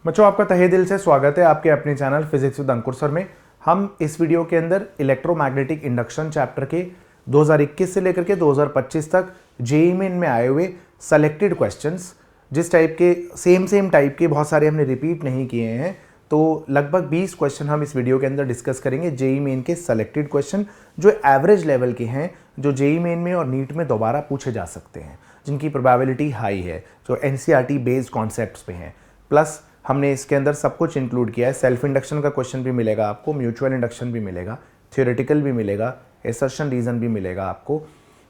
बच्चों, आपका तहे दिल से स्वागत है आपके अपने channel physics with Ankur sir में। हम इस वीडियो के अंदर इलेक्ट्रोमैग्नेटिक इंडक्शन चैप्टर के 2021 से लेकर के 2025 तक जेईई मेन में आए हुए सेलेक्टेड क्वेश्चंस, जिस टाइप के सेम टाइप के बहुत सारे हमने रिपीट नहीं किए हैं, तो लगभग 20 क्वेश्चन हम इस वीडियो के अंदर डिस्कस करेंगे। जेईई मेन के सेलेक्टेड क्वेश्चन जो एवरेज लेवल के हैं, जो जेईई मेन में और नीट में दोबारा पूछे जा सकते हैं, जिनकी प्रोबेबिलिटी हाई है, जो एनसीईआरटी बेस्ड कॉन्सेप्ट्स पे हैं। प्लस हमने इसके अंदर सब कुछ इंक्लूड किया है। सेल्फ इंडक्शन का क्वेश्चन भी मिलेगा आपको, म्यूचुअल इंडक्शन भी मिलेगा, थियोरेटिकल भी मिलेगा, एसर्शन रीजन भी मिलेगा आपको,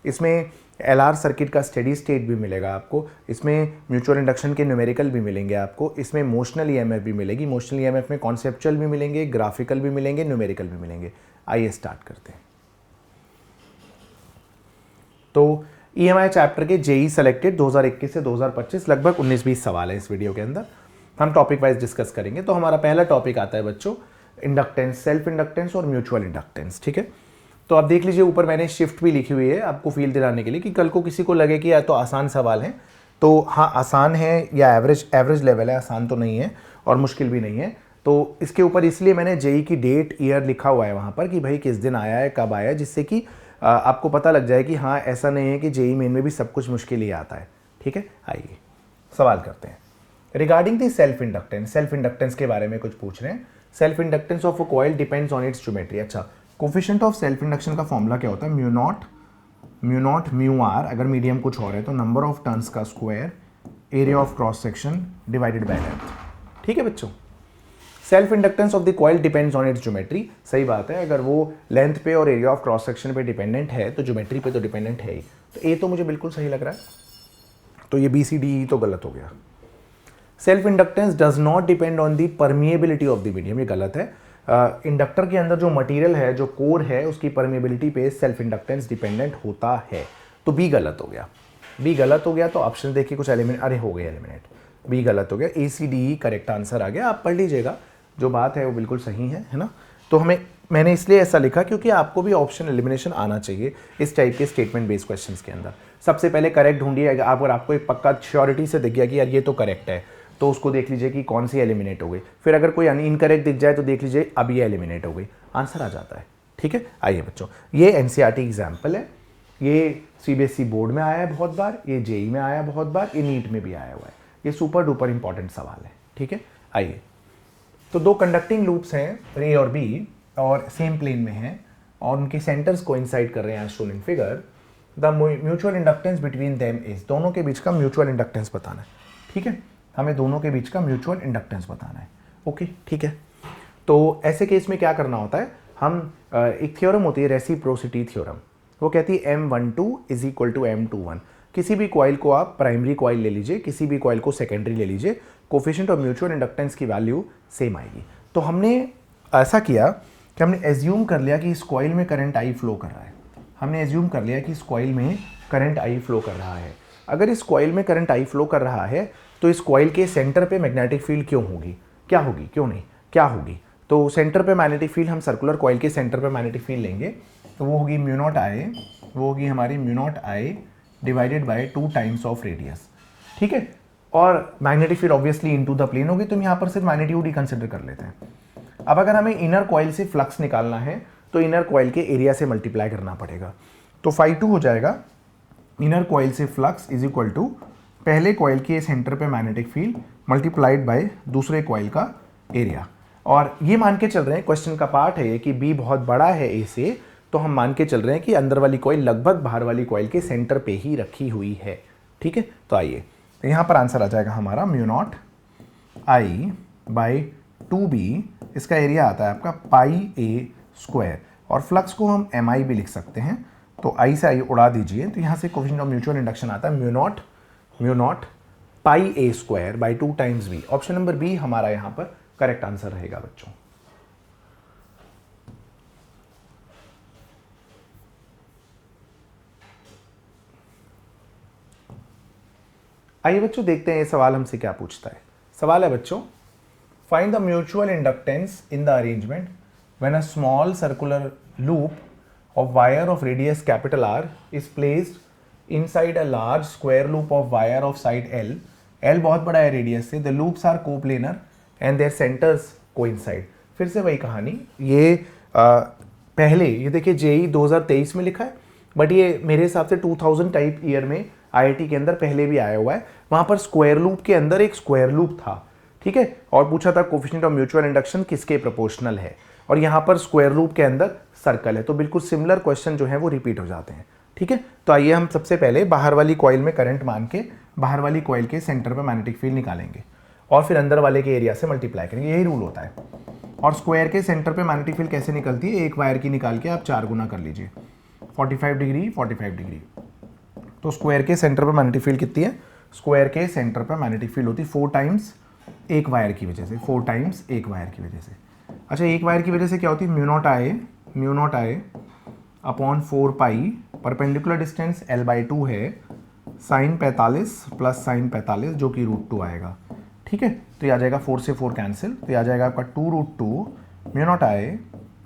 इसमें एलआर सर्किट का स्टेडी स्टेट भी मिलेगा आपको, इसमें म्यूचुअल इंडक्शन के न्यूमेरिकल भी मिलेंगे आपको, इसमें मोशनल ईएमएफ भी मिलेगी। मोशनल ईएमएफ में कॉन्सेप्चुअल भी मिलेंगे, ग्राफिकल भी मिलेंगे, न्यूमेरिकल भी मिलेंगे। आइए स्टार्ट करते हैं। तो ईएमआई चैप्टर के जेईई सेलेक्टेड 2021 से 2025 लगभग 19-20 सवाल है इस वीडियो के अंदर। हम टॉपिक वाइज डिस्कस करेंगे। तो हमारा पहला टॉपिक आता है बच्चों इंडक्टेंस, सेल्फ इंडक्टेंस और म्यूचुअल इंडक्टेंस। ठीक है, तो आप देख लीजिए, ऊपर मैंने शिफ्ट भी लिखी हुई है आपको फील दिलाने के लिए कि कल को किसी को लगे कि या तो आसान सवाल है, तो हाँ आसान है या एवरेज लेवल है, आसान तो नहीं है और मुश्किल भी नहीं है। तो इसके ऊपर इसलिए मैंने जेईई की डेट ईयर लिखा हुआ है वहाँ पर कि भाई किस दिन आया है, कब आया है, जिससे कि आपको पता लग जाए कि हाँ ऐसा नहीं है कि जेईई मेन में भी सब कुछ मुश्किल ही आता है। ठीक है, आइए सवाल करते हैं। रिगार्डिंग दी सेल्फ इंडक्टेंस के बारे में कुछ पूछ रहे हैं। Self inductance of a coil depends on it's geometry. अच्छा, कोफिशिएंट ऑफ सेल्फ इंडक्शन का फॉर्मूला क्या होता है? म्यू नॉट म्यू आर, अगर मीडियम कुछ और है तो नंबर ऑफ टर्न्स का square, area of cross section divided by length. ठीक है बच्चों, self inductance of the coil depends on it's geometry. सही बात है, अगर वो लेंथ पे और एरिया ऑफ क्रॉस सेक्शन पे डिपेंडेंट है तो ज्योमेट्री पे तो डिपेंडेंट है ही। तो ए तो मुझे बिल्कुल सही लग रहा है, तो ये BCD तो गलत हो गया। Self inductance does not depend on the permeability of the medium, ये गलत है। इंडक्टर के अंदर जो मटेरियल है, जो कोर है, उसकी परमिएबिलिटी पे सेल्फ इंडक्टेंस डिपेंडेंट होता है। तो बी गलत हो गया। बी गलत हो गया तो ऑप्शन देखिए कुछ एलिमिनेट, अरे हो गए एलिमिनेट, बी गलत हो गया। ACDE करेक्ट आंसर आ गया। आप पढ़ लीजिएगा, जो बात है वो बिल्कुल सही है ना। तो मैंने इसलिए ऐसा लिखा क्योंकि आपको भी ऑप्शन एलिमिनेशन आना चाहिए इस टाइप के स्टेटमेंट बेस्ड क्वेश्चंस के अंदर। सबसे पहले करेक्ट ढूंढिए। अगर आपको एक पक्का श्योरिटी से दिख गया कि यार ये तो करेक्ट है, तो उसको देख लीजिए कि कौन सी एलिमिनेट हो गई। फिर अगर कोई इनकरेक्ट दिख जाए तो देख लीजिए अब ये एलिमिनेट हो गई, आंसर आ जाता है। ठीक है, आइए बच्चों, ये एनसीईआरटी एग्जाम्पल है, ये सीबीएसई बोर्ड में आया है बहुत बार, ये जेईई में आया है बहुत बार, ये नीट में भी आया हुआ है। ये सुपर डुपर इंपॉर्टेंट सवाल है। ठीक है, आइए। तो दो कंडक्टिंग लूप्स हैं ए और बी और सेम प्लेन में हैं और उनके सेंटर्स कोइंसाइड कर रहे हैं as shown in figure. The mutual inductance between them is, दोनों के बीच का म्यूचुअल इंडक्टेंस बताना है। ठीक है, हमें दोनों के बीच का म्यूचुअल इंडक्टेंस बताना है। ओके, ठीक है। तो ऐसे केस में क्या करना होता है, हम एक थ्योरम होती है रेसिप्रोसिटी थ्योरम, वो कहती है M12 is equal to M21। किसी भी कॉइल को आप प्राइमरी कॉइल ले लीजिए, किसी भी कॉइल को सेकेंडरी ले लीजिए, कोफिशिएंट और म्यूचुअल इंडक्टेंस की वैल्यू सेम आएगी। तो हमने ऐसा किया कि हमने एज्यूम कर लिया कि इस कॉइल में करंट आई फ्लो कर रहा है। हमने एज्यूम कर लिया कि इस कॉइल में करंट आई फ्लो कर रहा है। अगर इस कॉइल में करंट आई फ्लो कर रहा है तो इस कॉइल के सेंटर पे मैग्नेटिक फील्ड क्यों होगी, क्या होगी, क्यों नहीं, क्या होगी? तो सेंटर पे मैग्नेटिक फील्ड, हम सर्कुलर कॉइल के सेंटर पे मैग्नेटिक फील्ड लेंगे तो वो होगी म्यू नॉट आई, वो होगी हमारी mu naught I divided by 2 times of radius. ठीक है, और magnetic field obviously into the plane होगी, तो हम यहाँ पर सिर्फ मैग्नीट्यूड ही कंसिडर कर लेते हैं। अब अगर हमें इनर कॉइल से फ्लक्स निकालना है तो इनर कॉइल के एरिया से मल्टीप्लाई करना पड़ेगा। तो φ2 हो जाएगा इनर कॉइल से फ्लक्स इज इक्वल टू पहले कॉइल के सेंटर पे मैग्नेटिक फील्ड मल्टीप्लाइड बाय दूसरे कॉइल का एरिया। और ये मान के चल रहे हैं, क्वेश्चन का पार्ट है ये कि बी बहुत बड़ा है ए से, तो हम मान के चल रहे हैं कि अंदर वाली कॉइल लगभग बाहर वाली कॉइल के सेंटर पे ही रखी हुई है। ठीक है, तो आइए, तो यहाँ पर आंसर आ जाएगा हमारा mu naught I by 2b, इसका एरिया आता है आपका पाई ए स्क्वायर, और फ्लक्स को हम mi भी लिख सकते हैं। तो i से i उड़ा दीजिए, तो यहाँ से कोफिशिएंट ऑफ म्यूचुअल इंडक्शन आता है mu naught pi a square by 2 times b। Option number B हमारा यहाँ पर करेक्ट आंसर रहेगा बच्चों। आइए बच्चों, देखते हैं ये सवाल हमसे क्या पूछता है। सवाल है बच्चों, find the mutual inductance in the arrangement when a small circular loop of wire of radius capital R is placed inside a large square loop of wire of side L। L बहुत बड़ा है radius से। The loops are coplanar and their centres coincide. फिर से वही कहानी, ये पहले ये देखिए जेई 2023 में लिखा है, बट ये मेरे हिसाब से 2000 टाइप ईयर में आईआईटी के अंदर पहले भी आया हुआ है। वहां पर स्क्वायर लूप के अंदर एक स्क्वायर लूप था, ठीक है, और पूछा था कोफिशिएंट ऑफ म्यूचुअल इंडक्शन किसके प्रोपोर्शनल है, और यहाँ पर स्क्वायर लूप के अंदर सर्कल है। तो बिल्कुल सिमिलर क्वेश्चन जो है वो रिपीट हो जाते हैं, ठीक है। तो आइए हम सबसे पहले बाहर वाली कॉइल में करंट मान के बाहर वाली कॉइल के सेंटर पर मैग्नेटिक फील्ड निकालेंगे और फिर अंदर वाले के एरिया से मल्टीप्लाई करेंगे, यही रूल होता है। और स्क्वायर के सेंटर पे मैग्नेटिक फील्ड कैसे निकलती है, एक वायर की निकाल के आप 4 गुना कर लीजिए, 45 डिग्री 45 डिग्री। तो स्क्वायर के सेंटर पे मैग्नेटिक फील्ड कितनी है, स्क्वायर के सेंटर पे मैग्नेटिक फील्ड होती है 4 टाइम्स एक वायर की वजह से, 4 टाइम्स एक वायर की वजह से। अच्छा, एक वायर की वजह से क्या होती है, म्यू नॉट आई अपॉन 4 पाई, परपेंडिकुलर डिस्टेंस l/2 है, साइन 45 प्लस साइन 45 जो कि √2 आएगा, ठीक है। तो ये आ जाएगा 4 से 4 कैंसिल, तो ये आ जाएगा आपका 2√2 mu naught I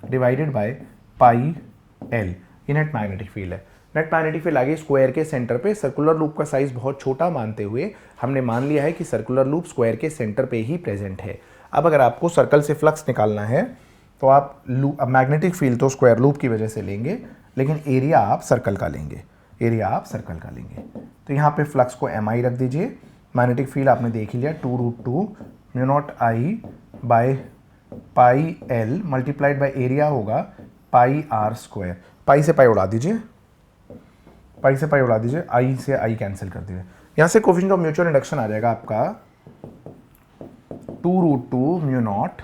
divided by pi l। ये नेट मैग्नेटिक फील्ड है। नेट मैग्नेटिक फील्ड आगे स्क्वायर के सेंटर पे, सर्कुलर लूप का साइज बहुत छोटा मानते हुए हमने मान लिया है कि सर्कुलर लूप स्क्वायर के सेंटर पे ही प्रेजेंट है। अब अगर आपको सर्कल से फ्लक्स निकालना है तो आप मैग्नेटिक फील्ड तो स्क्वायर लूप की वजह से लेंगे, लेकिन एरिया आप सर्कल का लेंगे, एरिया आप सर्कल का लेंगे। तो यहाँ पे फ्लक्स को एम आई रख दीजिए, मैग्नेटिक फील्ड आपने देख ही लिया 2√2 mu naught I by pi L multiplied by area होगा पाई आर स्क्वायर। पाई से पाई उड़ा दीजिए, पाई से पाई उड़ा दीजिए, आई से आई कैंसिल कर दीजिए। यहाँ से कोफिशिएंट ऑफ म्यूचुअल इंडक्शन आ जाएगा आपका 2√2 mu naught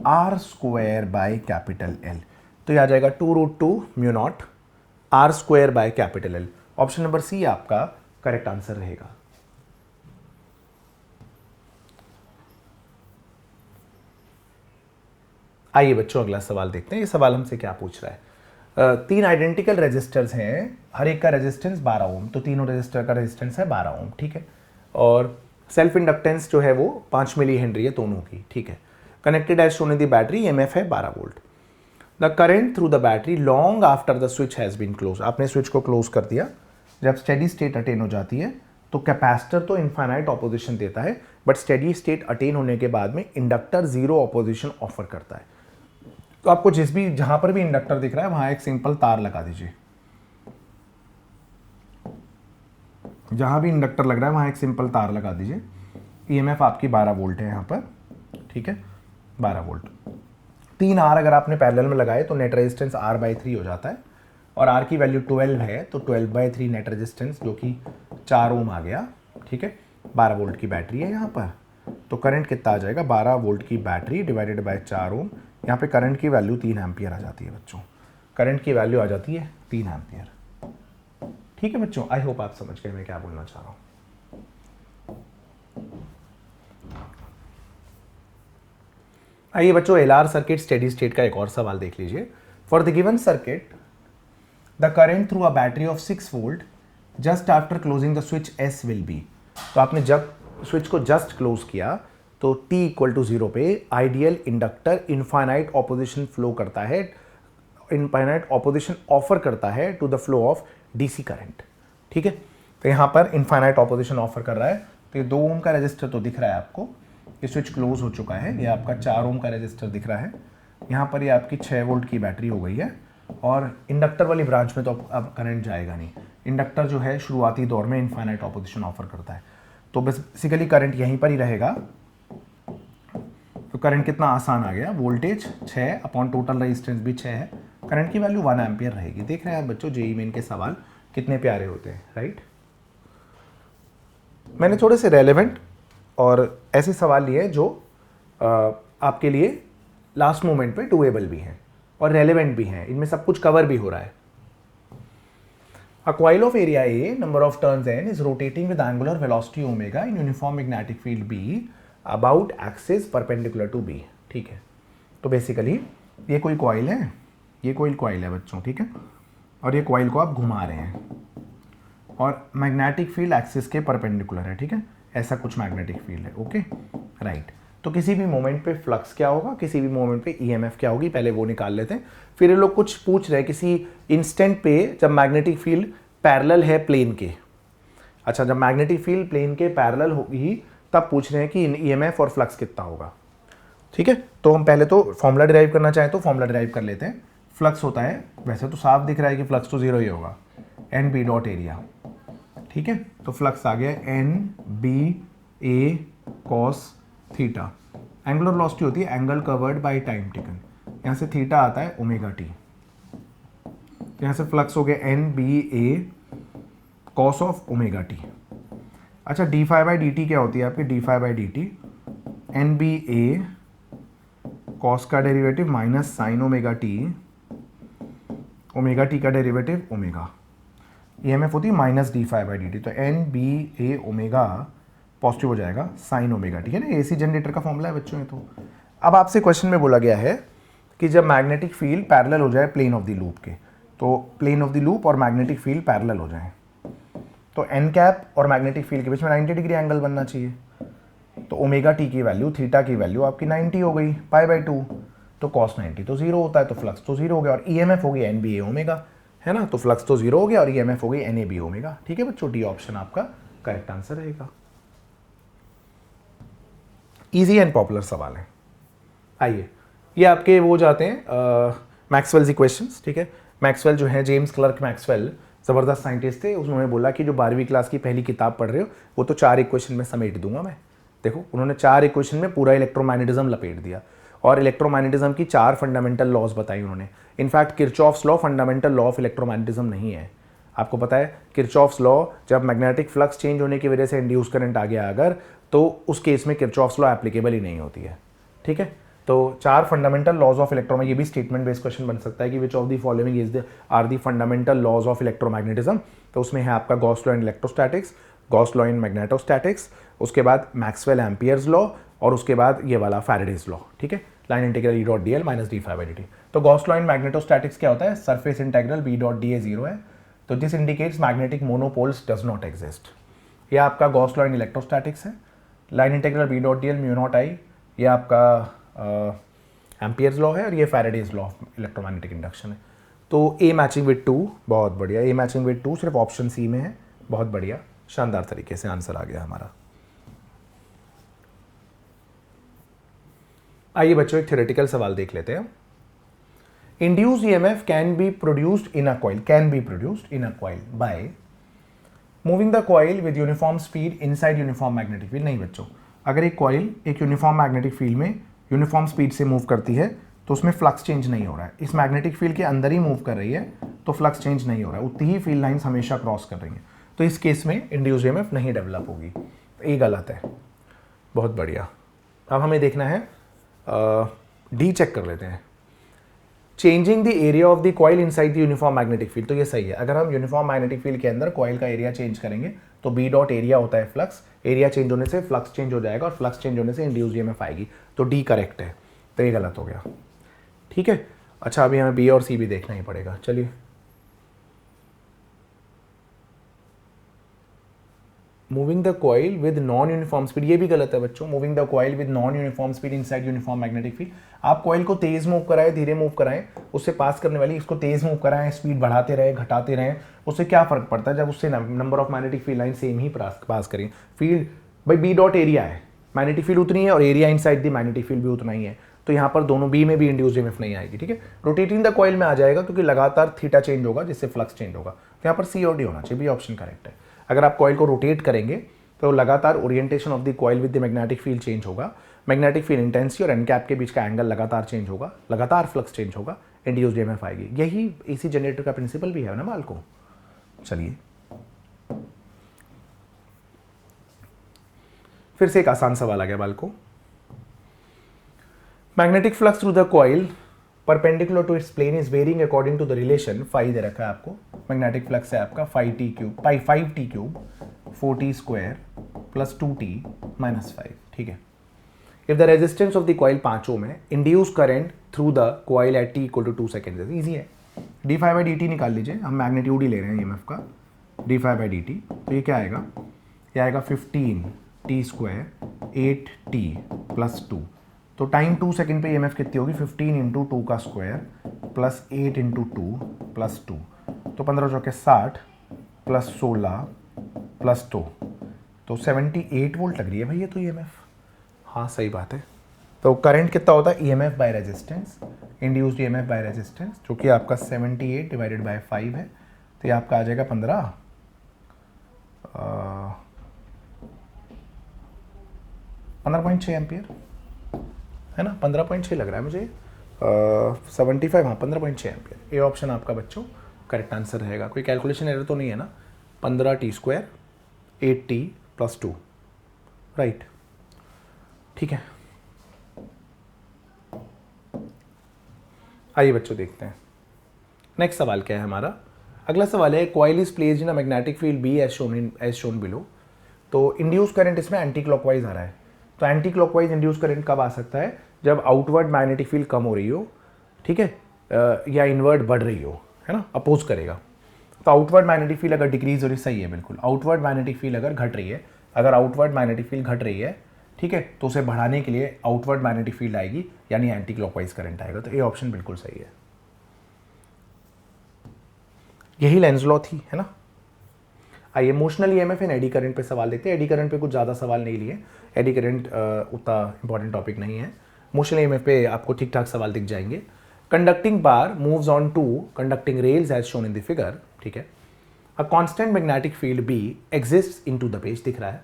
R square by capital L. तो ये आ जाएगा 2√2 mu naught R square by capital L. Option number C आपका करेक्ट आंसर रहेगा। आइए बच्चों अगला सवाल देखते हैं। ये सवाल हमसे क्या पूछ रहा है, 3 आइडेंटिकल रेजिस्टर्स हैं, हर एक का रेजिस्टेंस 12 ओम, तो तीनों रेजिस्टर का रेजिस्टेंस है 12 ओम, ठीक है। और सेल्फ इंडक्टेंस जो है वो 5 मिली हेनरी है दोनों की, ठीक है। Connected as shown in the battery, EMF है 12 volt. The current through the battery long after the switch has been close. आपने स्विच को क्लोज कर दिया, जब स्टेडी स्टेट अटेन हो जाती है तो कैपेसिटर तो इनफाइनाइट ऑपोजिशन देता है, बट स्टेडी स्टेट अटेन होने के बाद में इंडक्टर 0 ऑपोजिशन ऑफर करता है। तो आपको जिस भी जहां पर भी इंडक्टर दिख रहा है वहां एक सिंपल तार लगा दीजिए, जहां भी इंडक्टर लग रहा है वहां एक सिंपल तार लगा दीजिए। ईएमएफ आपकी 12 वोल्ट है यहाँ पर, ठीक है, 12 वोल्ट। 3 आर अगर आपने पैरेलल में लगाए तो नेट रेजिस्टेंस R/3 हो जाता है, और R की वैल्यू 12 है तो 12/3 नेट रेजिस्टेंस जो कि 4 ओम आ गया, ठीक है। 12 वोल्ट की बैटरी है यहाँ पर, तो करंट कितना आ जाएगा, 12 वोल्ट की बैटरी डिवाइडेड बाय 4 ओम। यहाँ पे करंट की वैल्यू 3 एम्पियर आ जाती है बच्चों, करंट की वैल्यू आ जाती है 3 एम्पियर, ठीक है बच्चों। आई होप आप समझ गए मैं क्या बोलना चाह रहा हूँ। आइए बच्चों एलआर सर्किट स्टेडी स्टेट का एक और सवाल देख लीजिए। For the given circuit the current through a battery of 6 volt just after closing the switch S will be. तो आपने जब स्विच को जस्ट क्लोज किया तो t = 0 पे ideal inductor infinite opposition flow करता है, इनफाइनाइट ऑपोजिशन ऑफर करता है to the flow of DC current, ठीक है। तो यहाँ पर इनफाइनाइट ऑपोजिशन ऑफर कर रहा है, तो ये 2 ओम का रजिस्टर तो दिख रहा है आपको, ये स्विच क्लोज हो चुका है, ये आपका 4 ओम का रजिस्टर दिख रहा है, यहाँ पर ये आपकी 6 वोल्ट की बैटरी हो गई है, और इंडक्टर वाली ब्रांच में तो अब करंट जाएगा नहीं। इंडक्टर जो है शुरुआती दौर में इनफाइनाइट ऑपोजिशन ऑफर करता है, तो बेसिकली करंट यहीं पर ही रहेगा। तो करंट कितना आसान आ गया, वोल्टेज 6 अपॉन टोटल रेजिस्टेंस भी 6 है, करंट की वैल्यू 1 एम्पियर रहेगी। देख रहे हैं आप बच्चों जेईई मेन के सवाल कितने प्यारे होते हैं, राइट। मैंने थोड़े से रेलेवेंट और ऐसे सवाल लिए जो आपके लिए लास्ट मोमेंट पे डुएबल भी हैं और रेलेवेंट भी हैं, इनमें सब कुछ कवर भी हो रहा है। A coil of area A, number of turns n, is rotating with angular velocity omega in uniform magnetic field B about axis perpendicular to B, ठीक है। तो बेसिकली ये कोई कॉइल है, ये कोई कॉइल है बच्चों, ठीक है, और ये कॉइल को आप घुमा रहे हैं और मैग्नेटिक फील्ड एक्सिस के परपेंडिकुलर है, ठीक है, ऐसा कुछ मैग्नेटिक फील्ड है, ओके, राइट। तो किसी भी मोमेंट पे फ्लक्स क्या होगा, किसी भी मोमेंट पे ईएमएफ क्या होगी, पहले वो निकाल लेते हैं। फिर ये लोग कुछ पूछ रहे हैं किसी इंस्टेंट पे जब मैग्नेटिक फील्ड पैरेलल है प्लेन के। अच्छा, जब मैग्नेटिक फील्ड प्लेन के पैरेलल होगी तब पूछ रहे हैं कि ईएमएफ और फ्लक्स कितना होगा। ठीक है, तो हम पहले तो फॉर्मूला डिराइव करना चाहें तो फॉर्मूला डिराइव कर लेते हैं। फ्लक्स होता है, वैसे तो साफ दिख रहा है कि फ्लक्स तो जीरो ही होगा, एन बी डॉट एरिया। ठीक है, तो फ्लक्स आ गया N B A cos theta. Angular velocity होती है angle covered by time taken, यहाँ से थीटा आता है ओमेगा टी। यहाँ से फ्लक्स हो गया N B A cos of omega T. अच्छा, D phi by D T क्या होती है आपकी? D phi by D T N B A cos का derivative minus sine omega T का डेरिवेटिव ओमेगा। ईएमएफ होती है minus D phi by D T, तो N B A omega positive हो जाएगा साइन ओमेगा टी, है ना। AC generator का फॉर्मूला है बच्चों ये। तो अब आपसे क्वेश्चन में बोला गया है कि जब मैग्नेटिक फील्ड पैरेलल हो जाए प्लेन ऑफ द लूप के, तो प्लेन ऑफ द लूप और मैग्नेटिक फील्ड पैरेलल हो जाए, तो एन कैप और मैग्नेटिक फील्ड के बीच में 90 डिग्री एंगल बनना चाहिए। तो ओमेगा टी की वैल्यू, थीटा की वैल्यू आपकी 90 हो गई, पाई बाई 2, तो कॉस 90 तो जीरो होता है, तो फ्लक्स तो जीरो हो गया, और ईएमएफ हो गई एन बी ए ओमेगा, है ना। तो फ्लक्स तो जीरो हो गया और ईएमएफ हो गई एन ए बी ओमेगा। ठीक है बच्चों, डी ऑप्शन आपका करेक्ट आंसर रहेगा। इजी एंड पॉपुलर सवाल है। आइए, ये आपके वो जाते हैं मैक्सवेल्स इक्वेशंस। ठीक है, मैक्सवेल जो है, जेम्स क्लर्क मैक्सवेल ज़बरदस्त साइंटिस्ट थे। उन्होंने बोला कि जो 12वीं क्लास की पहली किताब पढ़ रहे हो वो तो 4 इक्वेशन में समेट दूंगा मैं। देखो, उन्होंने 4 इक्वेशन में पूरा इलेक्ट्रोमैग्नेटिज्म लपेट दिया, और इलेक्ट्रोमैग्नेटिज्म की 4 फंडामेंटल लॉज बताई उन्होंने। In fact Kirchhoff's law fundamental law of electromagnetism नहीं है। आपको पता है किरचॉफ्स लॉ, जब मैग्नेटिक फ्लक्स चेंज होने की वजह से इंड्यूस करंट आ गया अगर, तो उस केस में किरचॉफ्स लॉ एप्लीकेबल ही नहीं होती है। ठीक है, तो 4 फंडामेंटल लॉज ऑफ इलेक्ट्रो, ये भी स्टेटमेंट बेस्ड क्वेश्चन बन सकता है कि which of the following is the are the fundamental laws of electromagnetism. तो उसमें है आपका Gauss law in electrostatics, Gauss law in magnetostatics, उसके बाद मैक्सवेल एम्पियर्स लॉ, और उसके बाद ये वाला फैराडेज लॉ। ठीक है, line integral E dot D L minus D phi by D T. तो गॉस लॉ इन मैग्नेटोस्टैटिक्स क्या होता है? Surface integral B dot D A zero है, तो this indicates magnetic monopoles does not exist. ये आपका गॉस लॉ इन इलेक्ट्रोस्टैटिक्स है। Line integral B dot D L mu naught I, ये आपका एम्पियर्स लॉ है, और ये Faraday's law of electromagnetic induction है। तो ए मैचिंग विद 2, बहुत बढ़िया। ए मैचिंग विद 2 सिर्फ ऑप्शन सी में है, बहुत बढ़िया, शानदार तरीके से आंसर आ गया हमारा। आइए बच्चों, एक थ्योरेटिकल सवाल देख लेते हैं। Induced EMF can be produced in a coil, by moving the coil with uniform speed inside uniform magnetic field. नहीं बच्चों, अगर एक कॉइल एक यूनिफॉर्म मैग्नेटिक फील्ड में यूनिफॉर्म स्पीड से मूव करती है तो उसमें फ्लक्स चेंज नहीं हो रहा है। इस मैग्नेटिक फील्ड के अंदर ही मूव कर रही है तो फ्लक्स चेंज नहीं हो रहा है, उतनी ही फील्ड लाइंस हमेशा क्रॉस कर रही हैं, तो इस केस में इंड्यूस्ड ईएमएफ नहीं डेवलप होगी। तो ये गलत है, बहुत बढ़िया। अब हमें देखना है, डी चेक कर लेते हैं। Changing the area of the coil inside the uniform magnetic field, तो ये सही है। अगर हम यूनिफॉर्म मैग्नेटिक फील्ड के अंदर कॉइल का एरिया चेंज करेंगे तो बी डॉट एरिया होता है फ्लक्स, एरिया चेंज होने से फ्लक्स चेंज हो जाएगा, और फ्लक्स चेंज होने से इंड्यूस्ड ईएमएफ आएगी, तो डी करेक्ट है। तो ये गलत हो गया। ठीक है, अच्छा अभी हमें बी और सी भी देखना ही पड़ेगा। चलिए, moving the coil with non uniform speed, ये भी गलत है बच्चों। Moving the coil with non uniform speed inside uniform magnetic field, आप कॉइल को तेज मूव कराएं, धीरे मूव कराएं, उससे पास करने वाली इसको तेज मूव कराएं, स्पीड बढ़ाते रहें, घटाते रहें, उससे क्या फर्क पड़ता है जब उससे number of magnetic field line same ही पास करें। फील्ड भाई बी डॉट एरिया है, मैग्नेटिक फील्ड उतनी है और area inside the magnetic field भी उतना ही है, तो यहाँ पर दोनों बी में भी इंड्यूस्ड ईएमएफ नहीं आएगी। ठीक है, रोटेटिंग द कॉइल में आ जाएगा क्योंकि लगातार थीटा चेंज होगा जिससे फ्लक्स चेंज होगा, तो यहाँ पर सी और डी होना चाहिए, बी ऑप्शन करेक्ट है। अगर आप कॉइल को रोटेट करेंगे तो लगातार orientation of the coil with the magnetic field change होगा, मैग्नेटिक फील्ड इंटेंसिटी और एन कैप के बीच का एंगल लगातार चेंज होगा, लगातार फ्लक्स चेंज होगा, इंड्यूस्ड ईएमएफ आएगी। यही एसी जनरेटर का प्रिंसिपल भी है ना बाल को। चलिए, फिर से एक आसान सवाल आ गया बाल को। Magnetic flux through the coil perpendicular to its plane is varying according to the relation, phi दे रखा है आपको। मैग्नेटिक फ्लक्स है आपका 5t cube 4t square plus 2t minus 5। ठीक है, if the resistance of the coil 5 ohm है, induced current through the coil at t equal to 2 second. Easy है, D phi by D T निकाल लीजिए, हम magnitude ही ले रहे हैं ईएमएफ का, d phi by D T. तो ये क्या आएगा? ये आएगा 15t स्क्वायर 8t प्लस 2। तो टाइम 2 सेकेंड पे ईएमएफ कितनी होगी? 15 इंटू 2 का स्क्वायर प्लस 8 इंटू 2 प्लस 2, तो 15 चौके 60 प्लस 16 प्लस 2, तो तो 78 वोल्ट लग रही है भाई ये तो ईएमएफ। हाँ सही बात है। तो करंट कितना होता है, EMF by resistance, induced EMF by resistance, जो कि आपका 78 डिवाइडेड बाय 5 है, तो ये आपका आ जाएगा 15.6 एम्पियर, है ना, 15.6 लग रहा है मुझे। 75, हाँ 15.6 एम्पियर। ये ऑप्शन आपका बच्चों करेक्ट आंसर रहेगा। कोई कैलकुलेशन एरर तो नहीं है ना। 15t² 8t + 2, राइट, ठीक है। आइए बच्चों देखते हैं नेक्स्ट सवाल क्या है हमारा। अगला सवाल है, coil is placed in a magnetic field B as shown below. तो इंड्यूस करंट इसमें एंटी क्लॉकवाइज आ रहा है। तो एंटी क्लॉकवाइज इंड्यूस करंट कब आ सकता है, जब आउटवर्ड मैग्नेटिक फील्ड कम हो रही हो, ठीक है, या इनवर्ड बढ़ रही हो, है ना, अपोज करेगा। तो आउटवर्ड मैग्नेटिक फील्ड अगर डिक्रीज हो रही, सही है बिल्कुल, आउटवर्ड मैग्नेटिक फील्ड अगर घट रही है, अगर आउटवर्ड मैग्नेटिक फील्ड घट रही है, ठीक है, तो उसे बढ़ाने के लिए आउटवर्ड मैग्नेटिक फील्ड आएगी, यानी एंटी क्लॉकवाइज करंट आएगा। तो ये ऑप्शन बिल्कुल सही है। यही लेंज लॉ थी, है ना। आइए emotional EMF in eddy current पे सवाल लेते हैं। एडी करंट पे कुछ ज़्यादा सवाल नहीं लिए, एडी करंट उतना इंपॉर्टेंट टॉपिक नहीं है। इमोशनल ईएमएफ पे आपको ठीक ठाक सवाल दिख जाएंगे। Conducting bar moves on to conducting rails as shown in the figure, ठीक है। A constant magnetic field B exists into the page, दिख रहा है।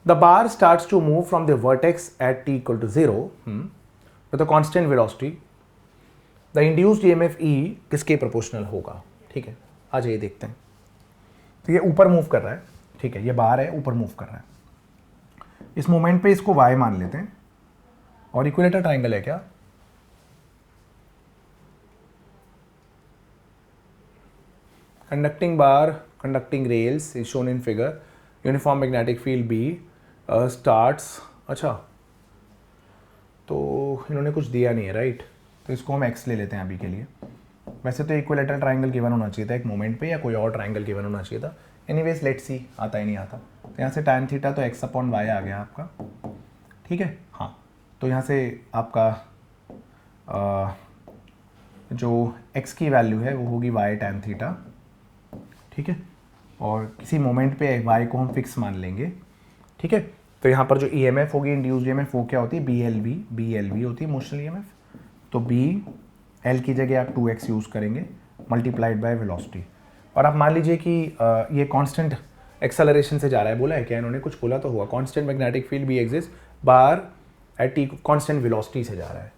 The bar starts to move from the vertex at t = 0 with a constant velocity. The induced EMF E किसके proportional होगा, ठीक है। आ जाइए देखते हैं। तो ये ऊपर मूव कर रहा है, ठीक है, ये बार है, ऊपर मूव कर रहा है। इस मोमेंट पे इसको y मान लेते हैं, और इक्विलेटर ट्राइंगल है क्या, conducting bar conducting rails is shown in figure, uniform magnetic field B starts, अच्छा तो इन्होंने कुछ दिया नहीं है, राइट, तो इसको हम x ले लेते हैं अभी के लिए। वैसे तो इक्विलेटरल ट्राइंगल गिवन होना चाहिए था एक मोमेंट पे, या कोई और ट्राइंगल गिवन होना चाहिए था। एनीवेज लेट्स सी, आता ही नहीं आता। तो यहाँ से tan थीटा तो x/y आ गया आपका, ठीक है। हाँ, तो यहाँ से आपका जो x की वैल्यू है वो होगी y tan थीटा, ठीक है, और किसी मोमेंट पे y को हम फिक्स मान लेंगे, ठीक है। तो यहाँ पर जो EMF होगी, इंड्यूस्ड EMF, वो क्या होती है, BLV होती है इमोशनल EMF। तो L की जगह आप 2x यूज़ करेंगे मल्टीप्लाइड बाय वेलोसिटी। और आप मान लीजिए कि ये कांस्टेंट एक्सेलरेशन से जा रहा है, बोला है क्या इन्होंने, कुछ बोला तो हुआ, कांस्टेंट मैग्नेटिक फील्ड भी एग्जिस्ट बार एट t कांस्टेंट वेलोसिटी से जा रहा है,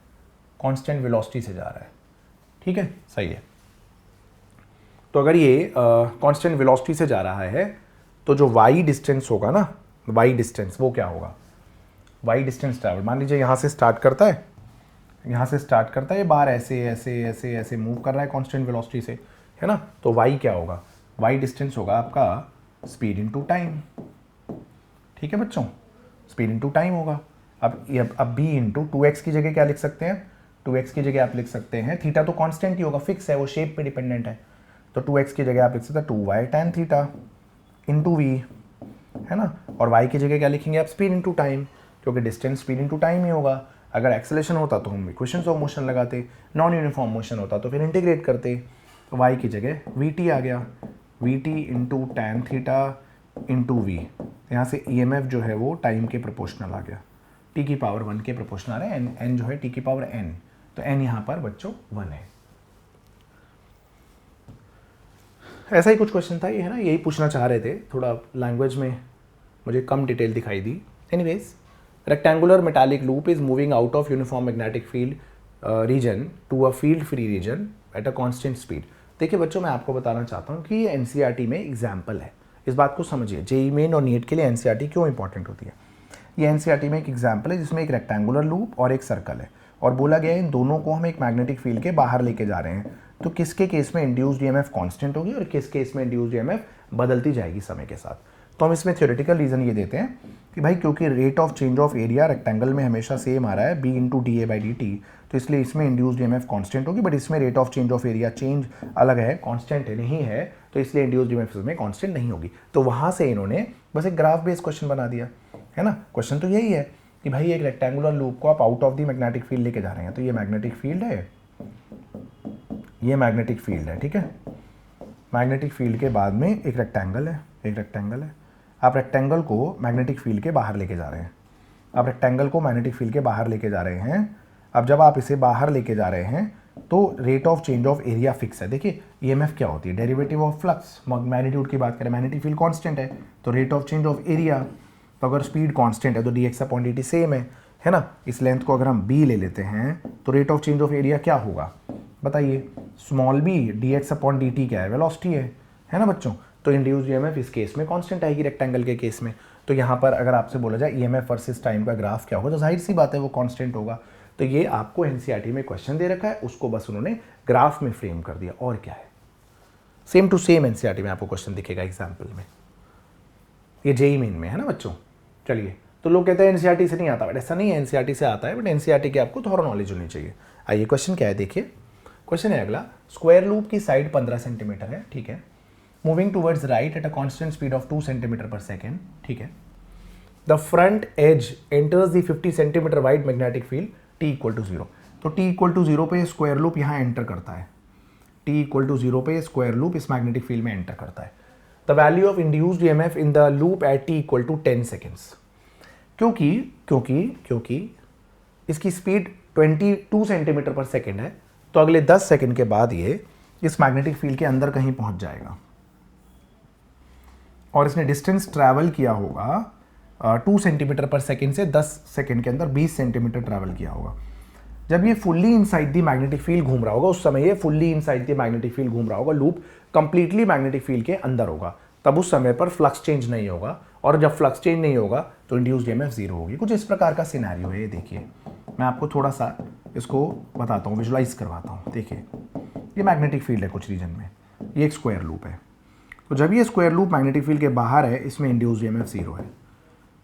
कांस्टेंट वेलोसिटी से जा रहा है, ठीक है, सही है। तो अगर ये कांस्टेंट वेलोसिटी से जा रहा है, तो जो y डिस्टेंस होगा ना, y डिस्टेंस, वो क्या होगा, y डिस्टेंस ट्रैवल, मान लीजिए यहाँ से स्टार्ट करता है, यहाँ से स्टार्ट करता है, ये बार ऐसे ऐसे ऐसे ऐसे मूव कर रहा है कांस्टेंट वेलोसिटी से, है ना। तो y क्या होगा, y डिस्टेंस होगा आपका स्पीड इनटू टाइम, ठीक है बच्चों, स्पीड इनटू टाइम होगा। अब b इंटू 2x की जगह क्या लिख सकते हैं, 2x की जगह आप लिख सकते हैं, थीटा तो कांस्टेंट ही होगा, फिक्स है, वो शेप पे डिपेंडेंट है। तो 2x की जगह आप लिख सकते हैं 2y tan theta into v, है ना। और y की जगह क्या लिखेंगे आप, स्पीड इनटू टाइम, क्योंकि डिस्टेंस स्पीड इनटू टाइम ही होगा। अगर एक्सेलेरेशन होता तो हम इक्वेशंस ऑफ मोशन लगाते, नॉन यूनिफॉर्म मोशन होता तो फिर इंटीग्रेट करते। तो y की जगह vt आ गया, vt into tan theta into v। यहाँ से EMF जो है वो टाइम के प्रोपोर्शनल आ गया, t की पावर 1 के प्रोपोर्शनल आ रहा है, n जो है t की पावर n, तो n यहाँ पर बच्चों 1 है। ऐसा ही कुछ क्वेश्चन था ये, है ना, यही पूछना चाह रहे थे, थोड़ा लैंग्वेज में मुझे कम डिटेल दिखाई दी। Anyways, rectangular metallic loop is moving out of uniform magnetic field region to a field free region at a constant speed. देखिए बच्चों, मैं आपको बताना चाहता हूँ कि ये NCERT में एग्जाम्पल है, इस बात को समझिए। JEE मेन और नीट के लिए NCERT क्यों इंपॉर्टेंट होती है। ये NCERT में एक एग्जाम्पल है जिसमें एक रेक्टेंगुलर लूप और एक सर्कल है, और बोला गया है इन दोनों को हम एक मैग्नेटिक फील्ड के बाहर लेके जा रहे हैं। तो किसके केस में इंड्यूस्ड EMF कांस्टेंट होगी और किस केस में इंड्यूस्ड EMF बदलती जाएगी समय के साथ। तो हम इसमें थ्योरेटिकल रीज़न ये देते हैं कि भाई क्योंकि rate of change of area rectangle में हमेशा सेम आ रहा है, b इंटू DA/dt, तो इसलिए इसमें इंड्यूस्ड EMF कांस्टेंट होगी, बट इसमें rate of change of area change अलग है, कांस्टेंट नहीं है, तो इसलिए इंड्यूस्ड EMF में कांस्टेंट नहीं होगी। तो वहाँ से इन्होंने बस एक ग्राफ बेस्ड क्वेश्चन बना दिया, है ना। क्वेश्चन तो यही है कि भाई एक रेक्टेंगुलर लूप को आप out of the magnetic field लेके जा रहे हैं, तो ये मैग्नेटिक फील्ड है, ये मैग्नेटिक फील्ड है, ठीक है। मैग्नेटिक फील्ड के बाद में एक रेक्टेंगल है, एक रेक्टेंगल है, आप रेक्टेंगल को मैग्नेटिक फील्ड के बाहर लेके जा रहे हैं, आप रेक्टेंगल को मैग्नेटिक फील्ड के बाहर लेके जा रहे हैं। अब जब आप इसे बाहर लेके जा रहे हैं तो rate of change of area fix है। देखिए ईएमएफ क्या होती है, डेरिवेटिव ऑफ फ्लक्स। मैग्नीट्यूड की बात करें, मैग्नेटिक फील्ड कांस्टेंट है तो rate of change of area, तो अगर स्पीड कांस्टेंट है तो dx/dt सेम है ना। इस लेंथ को अगर हम b ले लेते हैं तो rate of change of area क्या होगा बताइए, स्मॉल b dx/dt क्या है, वेलोसिटी है ना बच्चों। तो इंड्यूस्ड ईएमएफ इस केस में कांस्टेंट आएगी रेक्टेंगल के केस में। तो यहाँ पर अगर आपसे बोला जाए ईएमएफ वर्सेस टाइम का ग्राफ क्या होगा, तो जाहिर सी बात है वो कांस्टेंट होगा। तो ये आपको एनसीईआरटी में क्वेश्चन दे रखा है, उसको बस उन्होंने ग्राफ में फ्रेम कर दिया, और क्या है। सेम टू सेम एनसीईआरटी में आपको क्वेश्चन दिखेगा एग्जाम्पल में, ये जेईई मेन में है ना बच्चों। चलिए, तो लोग कहते हैं एनसीईआरटी से नहीं आता, बट ऐसा नहीं है, एनसीईआरटी से आता है, बट एनसीईआरटी की आपको थोड़ा नॉलेज होनी चाहिए। आइए क्वेश्चन क्या है देखिए, क्वेश्चन है अगला, स्क्वायर लूप की साइड 15 सेंटीमीटर है, ठीक है, moving towards right at a constant speed of 2 centimetre per second, ठीक है। The front edge enters the 50 centimetre wide magnetic field t equal to 0। तो t इक्वल टू 0 पे स्क्वायर लूप यहाँ enter करता है, t इक्वल टू 0 पे square loop इस magnetic field में एंटर करता है। The value of induced EMF in the loop at t equal to 10 seconds. क्योंकि इसकी स्पीड 22 सेंटीमीटर पर सेकेंड है, तो अगले 10 सेकेंड के बाद ये इस मैग्नेटिक फील्ड के अंदर कहीं पहुंच जाएगा, और इसने डिस्टेंस ट्रैवल किया होगा 2 सेंटीमीटर पर सेकेंड से 10 सेकेंड के अंदर 20 सेंटीमीटर ट्रैवल किया होगा। जब ये fully inside the magnetic field घूम रहा होगा, उस समय ये fully inside the magnetic field घूम रहा होगा, लूप कंप्लीटली मैग्नेटिक फील्ड के अंदर होगा, तब उस समय पर फ्लक्स चेंज नहीं होगा, और जब फ्लक्स चेंज नहीं होगा तो इंड्यूस्ड ईएमएफ 0 होगी। कुछ इस प्रकार का सिनेरियो है ये। देखिए मैं आपको थोड़ा सा इसको बताता हूँ, विजुलाइज करवाता हूँ। देखिए ये मैग्नेटिक फील्ड है कुछ रीजन में, ये एक स्क्वायर लूप है, तो जब ये स्क्वायर लूप मैग्नेटिक फील्ड के बाहर है, इसमें इंड्यूस्ड ईएमएफ 0 है।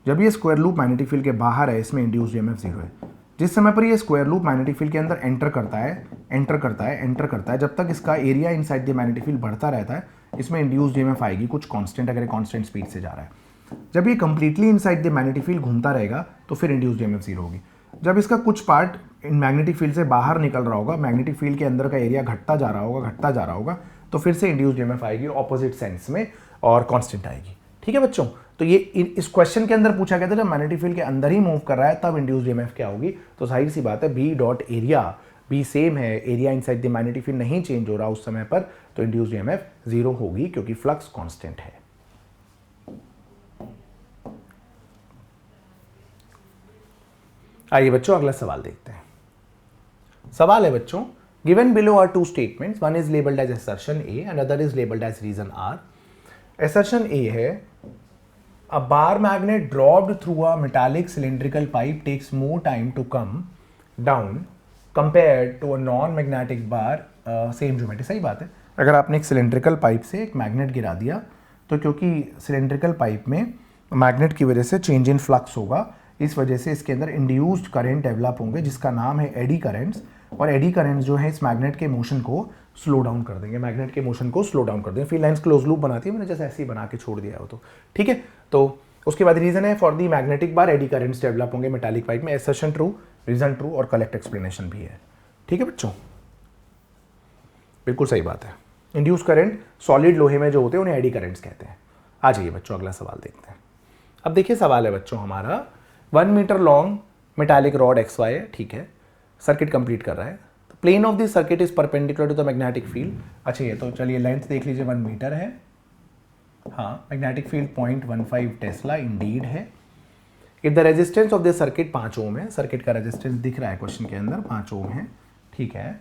जब ये स्क्वायर लूप मैग्नेटिक फील्ड के बाहर है, इसमें इंड्यूस्ड ईएमएफ 0 है। जिस समय पर ये स्क्वायर लूप मैग्नेटिक फील्ड के अंदर एंटर करता है, जब तक इसका area inside the magnetic field बढ़ता रहता है, इसमें इंड्यूस्ड ईएमएफ आएगी कुछ कांस्टेंट, अगर कांस्टेंट स्पीड से जा रहा है। जब ये completely inside the magnetic field घूमता रहेगा तो फिर इंड्यूस्ड ईएमएफ 0 होगी। जब इसका कुछ पार्ट इन मैग्नेटिक फील्ड से बाहर निकल रहा होगा, मैग्नेटिक फील्ड के अंदर का एरिया घटता जा रहा होगा, तो फिर से इंड्यूस्ड ईएमएफ आएगी ऑपोजिट सेंस में, और कांस्टेंट आएगी। ठीक है बच्चों, तो ये इस क्वेश्चन के अंदर पूछा गया था, जब मैग्नेटिक फील्ड के अंदर ही मूव कर रहा है तब इंड्यूस्ड ईएमएफ क्या होगी। तो जाहिर सी बात है B dot area, B same है, area inside the magnetic field नहीं चेंज हो रहा उस समय पर, तो इंड्यूस्ड ईएमएफ 0 होगी, क्योंकि फ्लक्स कांस्टेंट है। आइए बच्चों अगला सवाल देखते हैं। सवाल है बच्चों, given below are 2 statements, one is labelled as assertion A and other is labelled as reason R. Assertion A है, a bar magnet dropped through a metallic cylindrical pipe takes more time to come down compared to a non-magnetic bar, same geometry. सही बात है, अगर आपने एक cylindrical pipe से एक magnet गिरा दिया, तो क्योंकि सिलेंड्रिकल पाइप में मैग्नेट की वजह से चेंज इन फ्लक्स होगा, इस वजह से इसके अंदर इंड्यूस्ड करंट डेवलप होंगे, जिसका नाम है एडी करेंट्स। और एडी करेंट्स जो है इस मैग्नेट के मोशन को स्लो डाउन कर देंगे, मैग्नेट के मोशन को स्लो डाउन कर देंगे। फील्ड लाइंस क्लोज लूप बनाती है, मैंने जैसे ऐसे ही बना के छोड़ दिया हो तो ठीक है। तो उसके बाद रीजन है for the magnetic bar AD currents develop होंगे मेटालिक पाइप में। असर्शन ट्रू, रीजन ट्रू, और कलेक्ट एक्सप्लेनेशन भी है। ठीक है बच्चों, बिल्कुल सही बात है। इंड्यूस करंट सॉलिड लोहे में जो होते हैं उन्हें एडी करेंट्स कहते हैं। आ जाइए बच्चों अगला सवाल देखते हैं। अब देखिए सवाल है बच्चों हमारा, 1 metre long metallic rod XY है, ठीक है, सर्किट कंप्लीट कर रहा है। Plane of this circuit is perpendicular to the magnetic field. अच्छा ये तो चलिए लेंथ देख लीजिए, 1 मीटर है, हाँ, मैग्नेटिक फील्ड 0.15 टेस्ला इंडीड है। If the resistance of this circuit 5 ohm है, सर्किट का रेजिस्टेंस दिख रहा है क्वेश्चन के अंदर 5 ओम है, ठीक है।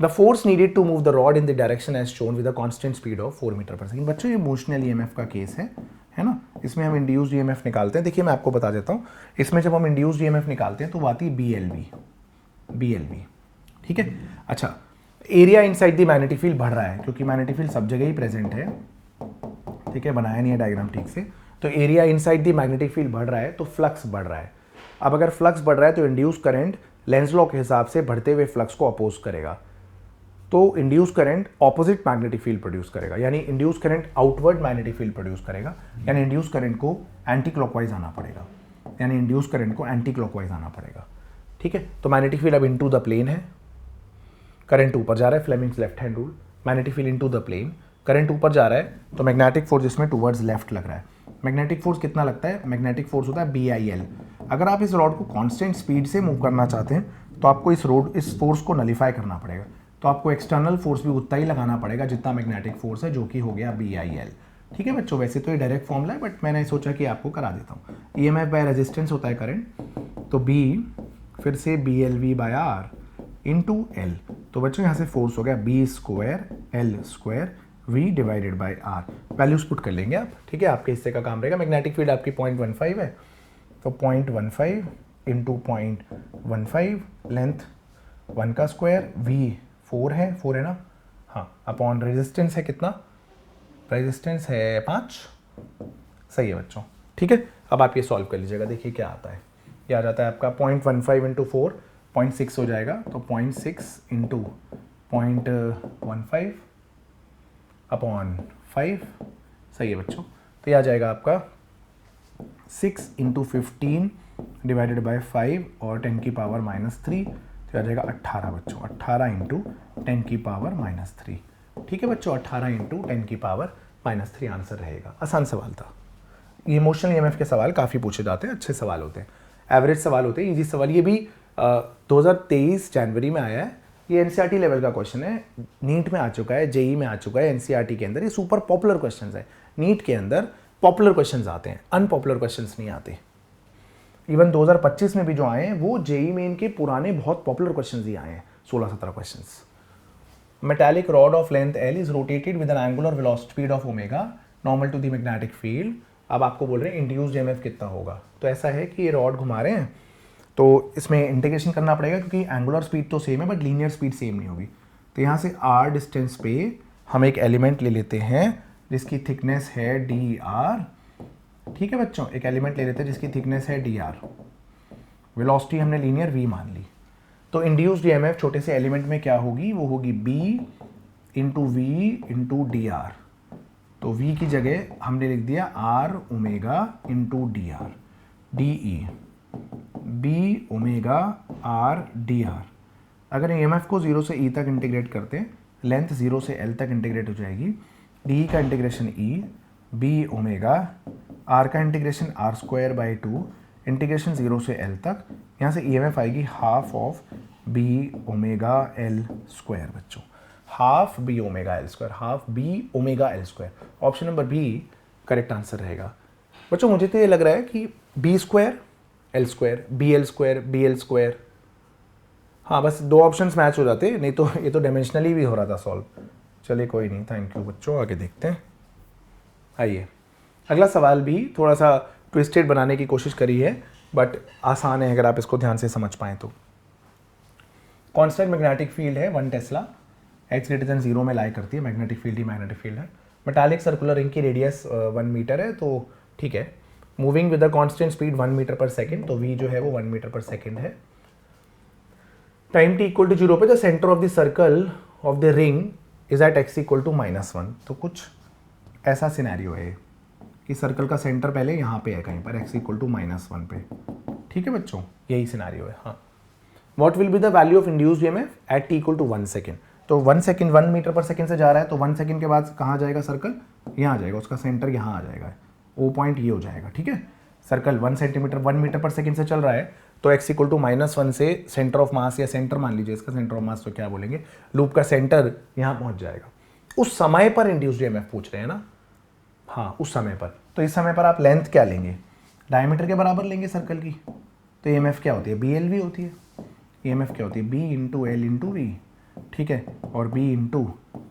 The force needed to move the rod in the direction as shown with a constant speed of 4 metre per second. बच्चों ये मोशनल ईएमएफ का केस है ना, इसमें हम इंड्यूस्ड ईएमएफ निकालते हैं। देखिए मैं आपको बता देता हूँ, इसमें जब हम इंड्यूस्ड ईएमएफ निकालते हैं तो वो आती है BLV, ठीक है। अच्छा, area inside the magnetic field बढ़ रहा है, क्योंकि मैग्नेटिक फील्ड सब जगह ही प्रेजेंट है, ठीक है, बनाया नहीं है डायग्राम ठीक से। तो area inside the magnetic field बढ़ रहा है तो फ्लक्स बढ़ रहा है। अब अगर फ्लक्स बढ़ रहा है तो इंड्यूस करंट लेंज लॉ के हिसाब से बढ़ते हुए फ्लक्स को अपोज करेगा, तो induce current opposite magnetic field produce करेगा, यानी induce current outward magnetic field produce करेगा, यानी इंड्यूस करंट को एंटी क्लॉकवाइज आना पड़ेगा, ठीक है। तो मैग्नेटिक फील्ड अब इनटू द प्लेन है, करंट ऊपर जा रहा है, Fleming's left hand rule, magnetic field into the plane, current ऊपर जा रहा है तो मैग्नेटिक फोर्स इसमें टुवर्ड्स लेफ्ट लग रहा है। मैग्नेटिक फोर्स कितना लगता है, मैग्नेटिक फोर्स होता है BIL। अगर आप इस रॉड को कांस्टेंट स्पीड से मूव करना चाहते हैं तो आपको इस फोर्स को नलीफाई करना पड़ेगा, तो आपको एक्सटर्नल फोर्स भी उतना ही लगाना पड़ेगा जितना मैग्नेटिक फोर्स है, जो कि हो गया BIL। ठीक है बच्चों, वैसे तो ये डायरेक्ट फॉर्मूला है बट मैंने सोचा कि आपको करा देता हूँ। EMF बाय रेजिस्टेंस होता है करंट, तो B फिर से BLV/R इंटू L। तो बच्चों यहाँ से फोर्स हो गया B²L² V divided by R। Values put कर लेंगे आप, ठीक है, आपके हिस्से का काम रहेगा। मैग्नेटिक फील्ड आपकी 0.15 है, तो 0.15 इंटू 0.15, लेंथ 1 का स्क्वायर, V 4 है ना, हाँ, अपॉन रेजिस्टेंस है कितना, रेजिस्टेंस है 5, सही है बच्चों। ठीक है, अब आप ये सॉल्व कर लीजिएगा, देखिए क्या आता है। ये आ जाता है आपका 0.15 इंटू 4 0.6 हो जाएगा, तो 0.6 इंटू 0.15 अपॉन 5, सही है बच्चों। तो ये आ जाएगा आपका 6 इंटू 15 डिवाइडेड बाई 5 और 10 की पावर -3, तो आ जाएगा 18 बच्चों, 18 इंटू 10 की पावर -3। ठीक है बच्चों, 18 इंटू 10 की पावर -3 आंसर रहेगा। आसान सवाल था। इमोशनल EMF के सवाल काफ़ी पूछे जाते हैं, अच्छे सवाल होते हैं, एवरेज सवाल होते हैं, इजी सवाल। ये भी 2023 जनवरी में आया है, ये NCERT लेवल का क्वेश्चन है, नीट में आ चुका है, JEE में आ चुका है, NCERT के अंदर ये सुपर पॉपुलर क्वेश्चन है। नीट के अंदर पॉपुलर क्वेश्चन आते हैं, अनपॉपुलर क्वेश्चन नहीं आते। इवन 2025 में भी जो आए हैं वो JEE मेन के पुराने बहुत पॉपुलर क्वेश्चन ही आए हैं, 16-17 question. Metallic rod of length L is rotated with an angular velocity speed of omega normal to the magnetic field. अब आपको बोल रहे हैं इंड्यूस्ड EMF कितना होगा। तो ऐसा है कि ये रॉड घुमा रहे हैं, तो इसमें इंटीग्रेशन करना पड़ेगा क्योंकि एंगुलर स्पीड तो सेम है बट लीनियर स्पीड सेम नहीं होगी। तो यहाँ से R डिस्टेंस पे हम एक एलिमेंट ले लेते हैं जिसकी थिकनेस है dr। ठीक है बच्चों, एक एलिमेंट ले लेते हैं जिसकी थिकनेस है dr, वेलोसिटी हमने लीनियर v मान ली। तो इंड्यूस्ड EMF छोटे से एलिमेंट में क्या होगी, वो होगी B into v into dr। तो v की जगह हमने लिख दिया R omega into dr, de B omega R dr। अगर EMF को 0 से E तक इंटीग्रेट करते हैं, लेंथ 0 से L तक इंटीग्रेट हो जाएगी, d का integration E, B omega, R का इंटीग्रेशन R²/2, इंटीग्रेशन 0 से L तक, यहाँ से EMF आएगी half of B omega L² बच्चों, half B omega L², half B omega L²। Option number B correct answer रहेगा बच्चों। मुझे तो ये लग रहा है कि B² L², BL², BL², हाँ बस दो ऑप्शंस मैच हो जाते, नहीं तो ये तो डायमेंशनली भी हो रहा था सॉल्व। चलिए कोई नहीं, थैंक यू बच्चों, आगे देखते हैं। आइए, अगला सवाल भी थोड़ा सा ट्विस्टेड बनाने की कोशिश करी है बट आसान है अगर आप इसको ध्यान से समझ पाएँ तो। कॉन्स्टेंट मैग्नेटिक फील्ड है 1 टेस्ला, x>0 में लाई करती है, मैग्नेटिक फील्ड ही मैग्नेटिक फील्ड है। मेटालिक सर्कुलर रिंग की रेडियस 1 मीटर है, तो ठीक है। Moving with the constant speed 1 metre per second, तो v जो है वो 1 मीटर पर सेकंड है। टाइम t इक्वल टू 0 पे the centre of the circle of the ring is at x equal to -1। तो कुछ ऐसा सिनेरियो है कि सर्कल का सेंटर पहले यहाँ पे है कहीं पर x इक्वल टू -1 पे। ठीक है बच्चों, यही सिनेरियो है। हाँ, what will be the value of induced EMF at t equal to 1 second. तो 1 सेकेंड 1 मीटर पर सेकेंड से जा रहा है, तो 1 सेकेंड के बाद कहाँ जाएगा सर्कल, यहाँ आ जाएगा, उसका सेंटर यहाँ आ जाएगा, ओ पॉइंट ये हो जाएगा। ठीक है, सर्कल 1 सेंटीमीटर 1 मीटर पर सेकेंड से चल रहा है, तो x इक्वल टू -1 से सेंटर ऑफ मास, या सेंटर मान लीजिए इसका सेंटर ऑफ मास, तो क्या बोलेंगे, लूप का सेंटर यहाँ पहुँच जाएगा। उस समय पर इंड्यूस्ड EMF पूछ रहे हैं ना, हाँ उस समय पर। तो इस समय पर आप लेंथ क्या लेंगे, डायमीटर के बराबर लेंगे सर्कल की, तो EMF क्या होती है, BLV होती है। EMF क्या होती है, B into L into V, ठीक है, और B into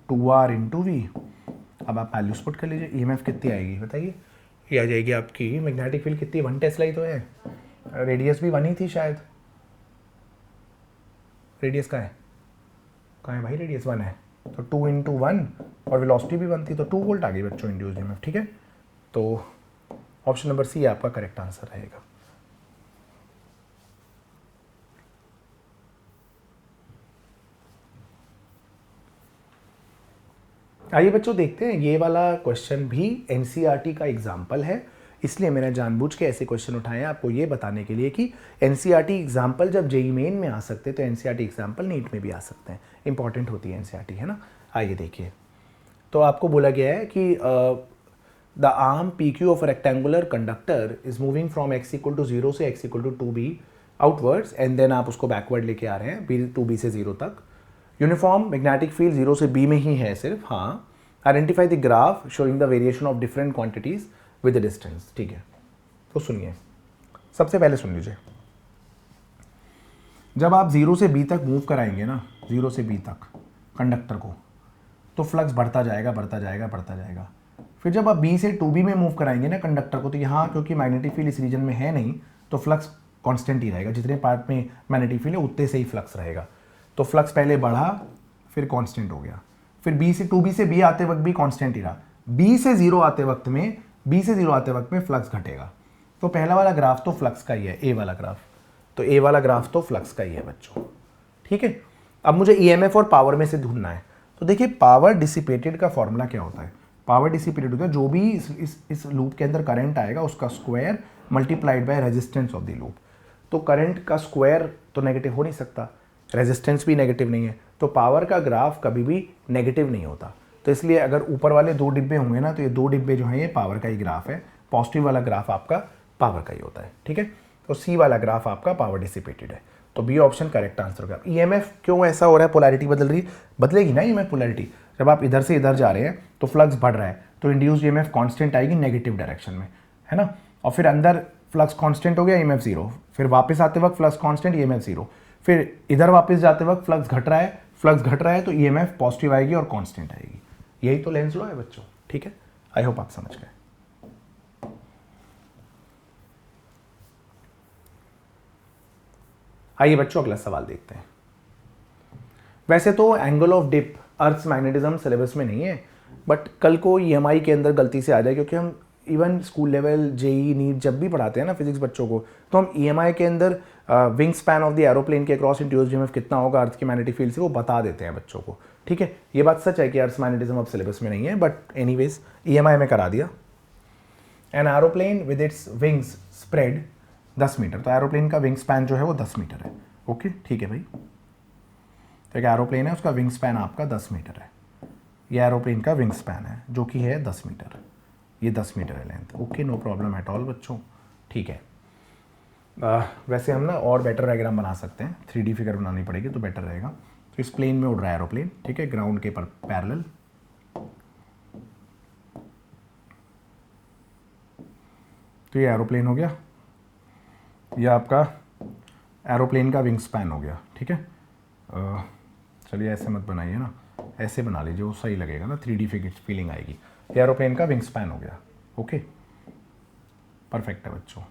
2R into V। अब आप वैल्यूज पुट कर लीजिए, EMF कितनी आएगी बताइए। ये आ जाएगी आपकी मैग्नेटिक फील्ड कितनी, 1 टेस्ला ही तो है, रेडियस भी 1 ही थी शायद। रेडियस कहाँ है भाई, रेडियस 1 है, तो 2 इंटू 1 और वेलोसिटी भी 1 थी, तो 2 वोल्ट आ गई बच्चों इंड्यूस्ड EMF। ठीक है, तो ऑप्शन नंबर C आपका करेक्ट आंसर रहेगा। आइए बच्चों देखते हैं, ये वाला क्वेश्चन भी NCERT का एग्जाम्पल है, इसलिए मैंने जानबूझ के ऐसे क्वेश्चन उठाए हैं आपको ये बताने के लिए कि NCERT एग्जाम्पल जब JEE मेन में आ सकते हैं तो NCERT एग्जाम्पल नीट में भी आ सकते हैं। इंपॉर्टेंट होती है NCERT, है ना। आइए देखिए, तो आपको बोला गया है कि the arm P Q of rectangular conductor is moving from x equal to 0 से x equal to 2b outwards and then आप उसको बैकवर्ड लेके आ रहे हैं बी 2b से 0 तक। यूनिफॉर्म मैग्नेटिक फील्ड 0 से b में ही है सिर्फ। हाँ, identify the graph showing the variation of different quantities with the distance. ठीक है, तो सुनिए, सबसे पहले सुन लीजिए, जब आप 0 से b तक मूव कराएंगे ना, 0 से b तक कंडक्टर को, तो फ्लक्स बढ़ता जाएगा बढ़ता जाएगा बढ़ता जाएगा। फिर जब आप b से 2b में मूव कराएंगे ना कंडक्टर को, तो यहाँ क्योंकि मैग्नेटिक फील्ड इस रीजन में है नहीं, तो फ्लक्स कांस्टेंट ही रहेगा। जितने पार्ट में मैग्नेटिक फील्ड है उतने से ही फ्लक्स रहेगा। तो फ्लक्स पहले बढ़ा, फिर कांस्टेंट हो गया, फिर b से 2b से b आते वक्त भी कांस्टेंट ही रहा। b से 0 आते वक्त में फ्लक्स घटेगा। तो पहला वाला ग्राफ तो फ्लक्स का ही है, ए वाला ग्राफ, तो ए वाला ग्राफ तो फ्लक्स का ही है बच्चों। ठीक है, अब मुझे ईएमएफ और पावर में से ढूंढना है। तो देखिए, पावर डिसिपेटेड का फॉर्मूला क्या होता है? पावर डिसिपेटेड होता है जो भी इस लूप के अंदर करंट आएगा उसका square multiplied by resistance of the loop. तो करंट का स्क्वायर तो नेगेटिव हो नहीं सकता, रेजिस्टेंस भी नेगेटिव नहीं है, तो पावर का ग्राफ कभी भी नेगेटिव नहीं होता। तो इसलिए अगर ऊपर वाले 2 डिब्बे होंगे ना, तो ये 2 डिब्बे जो हैं ये पावर का ही ग्राफ है। पॉजिटिव वाला ग्राफ आपका पावर का ही होता है। ठीक है, तो सी वाला ग्राफ आपका पावर डिसिपेटेड है। तो बी ऑप्शन करेक्ट आंसर होगा। ईएमएफ क्यों ऐसा हो रहा है? पोलैरिटी बदल रही, बदलेगी ना ईएमएफ पोलैरिटी। जब आप इधर से इधर जा रहे हैं तो फ्लक्स बढ़ रहा है, तो इंड्यूस्ड ईएमएफ कांस्टेंट आएगी नेगेटिव डायरेक्शन में, है ना। और फिर अंदर फ्लक्स कांस्टेंट हो गया, ईएमएफ 0, फिर वापस आते वक्त फ्लक्स कांस्टेंट, ईएमएफ 0, फिर इधर वापस जाते वक्त फ्लक्स घट रहा है तो ईएमएफ पॉजिटिव आएगी और कांस्टेंट आएगी। यही तो लेंस लॉ है बच्चों। ठीक है, आई होप आप समझ गए। आइए बच्चों अगला सवाल देखते हैं। वैसे तो angle of dip earth magnetism syllabus में नहीं है, बट कल को ईएमआई के अंदर गलती से आ जाए, क्योंकि हम even school level JEE NEET जब भी पढ़ाते हैं ना फिजिक्स बच्चों को, तो हम ईएमआई के अंदर wing span of the aeroplane के क्रॉस इंड्यूस्ड ईएमएफ कितना होगा अर्थ के मैग्नेटिक फील्ड से, वो बता देते हैं बच्चों को। ठीक है, ये बात सच है कि अर्थ मैग्नेटिज्म अब सिलेबस में नहीं है, बट एनीवेज ईएमआई में करा दिया। An aeroplane with its wings spread 10 metre, तो एरोप्लेन का विंग स्पैन जो है वो 10 मीटर है। ओके, ठीक है भाई, तो एक एरोप्लेन है उसका विंग स्पैन आपका 10 मीटर है। ये एरोप्लेन का विंग स्पैन है जो कि है 10 मीटर, ये 10 मीटर है length. Okay, no problem at all बच्चों। ठीक है, वैसे हम ना और बेटर डायग्राम बना सकते हैं, 3D फिगर बनानी पड़ेगी तो बेटर रहेगा। तो इस प्लेन में उड़ रहा है एरोप्लेन, ठीक है, ग्राउंड के पैरेलल। तो ये एरोप्लेन हो गया, ये आपका एरोप्लेन का विंग स्पैन हो गया। ठीक है, चलिए ऐसे मत बनाइए ना, ऐसे बना लीजिए, वो सही लगेगा ना, 3D फीलिंग आएगी। ये एरोप्लेन का विंग स्पैन हो गया। ओके, परफेक्ट है बच्चों।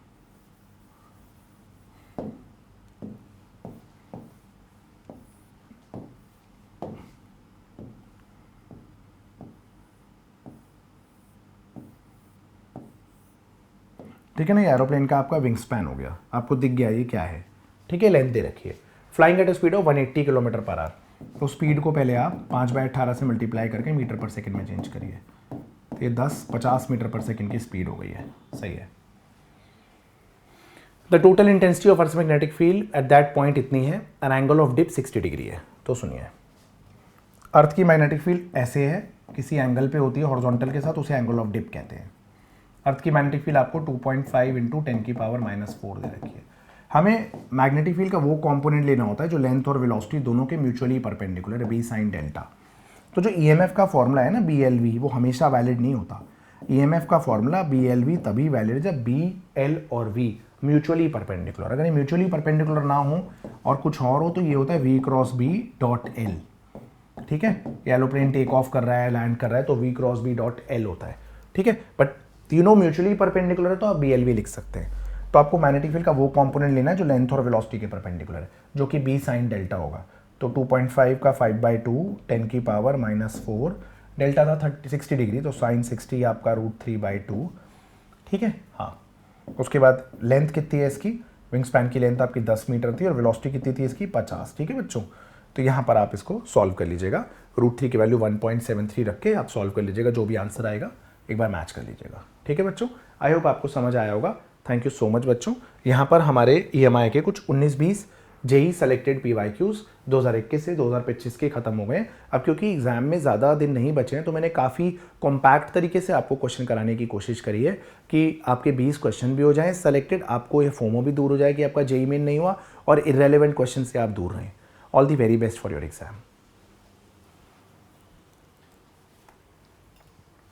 ठीक है ना, ये एरोप्लेन का आपका विंग स्पैन हो गया, आपको दिख गया ये क्या है। ठीक है, लेंथ दे रखी है, flying at speed of 180 kilometre per hour. तो स्पीड को पहले आप 5/18 से मल्टीप्लाई करके मीटर पर सेकंड में चेंज करिए, तो ये 50 मीटर पर सेकंड की स्पीड हो गई है। सही है। The total intensity of earth magnetic field at that point इतनी है, an angle of dip 60 degree है। तो सुनिए, अर्थ की मैग्नेटिक फील्ड ऐसे है, किसी एंगल पे होती है हॉरिजॉन्टल के साथ, उसे एंगल ऑफ डिप कहते हैं। अर्थ की मैग्नेटिक फील्ड आपको 2.5 × 10⁻⁻⁴ दे रखी है। हमें मैग्नेटिक फील्ड का वो कंपोनेंट लेना होता है जो लेंथ और वेलोसिटी दोनों के म्यूचुअली परपेंडिकुलर है, बी साइन डेल्टा। तो जो ईएमएफ का फॉर्मूला है ना BLV, वो हमेशा वैलिड नहीं होता। ईएमएफ का फॉर्मूला BLV तभी वैलिड जब BL और V म्यूचुअली परपेंडिकुलर। अगर ये म्यूचुअली परपेंडिकुलर ना हो और कुछ और हो तो ये होता है V cross B dot L। ठीक है, एरोप्लेन टेक ऑफ कर रहा है, लैंड कर रहा है, तो V cross B dot L होता है। ठीक है, बट तीनों म्यूचुअली परपेंडिकुलर है तो आप BLV लिख सकते हैं। तो आपको मैग्नेटिक फील्ड का वो कंपोनेंट लेना है जो लेंथ और वेलोसिटी के परपेंडिकुलर है, जो कि B साइन डेल्टा होगा। तो 2.5 का 5/2 10⁻⁻⁴, डेल्टा था 60 डिग्री, तो साइन 60 आपका √3/2। ठीक है, हाँ। उसके बाद लेंथ कितनी है इसकी, विंग स्पैन की लेंथ आपकी 10 मीटर थी और वेलोसिटी कितनी थी इसकी 50। ठीक है बच्चों, तो यहाँ पर आप इसको सॉल्व कर लीजिएगा, √3 की वैल्यू 1.73 रख के आप सॉल्व कर लीजिएगा, जो भी आंसर आएगा एक बार मैच कर लीजिएगा। ठीक है बच्चों, आई होप आपको समझ आया होगा। थैंक यू सो मच बच्चों। यहाँ पर हमारे EMI के कुछ 19-20 जेई सेलेक्टेड PYQs 2021 से 2025 के ख़त्म हो गए। अब क्योंकि एग्ज़ाम में ज़्यादा दिन नहीं बचे हैं तो मैंने काफ़ी कॉम्पैक्ट तरीके से आपको क्वेश्चन कराने की कोशिश करी है कि आपके 20 क्वेश्चन भी हो जाएं सेलेक्टेड, आपको ये फोमो भी दूर हो जाए कि आपका जेई मेन नहीं हुआ और इररेलेवेंट क्वेश्चन से आप दूर रहें। All the very best for your exam.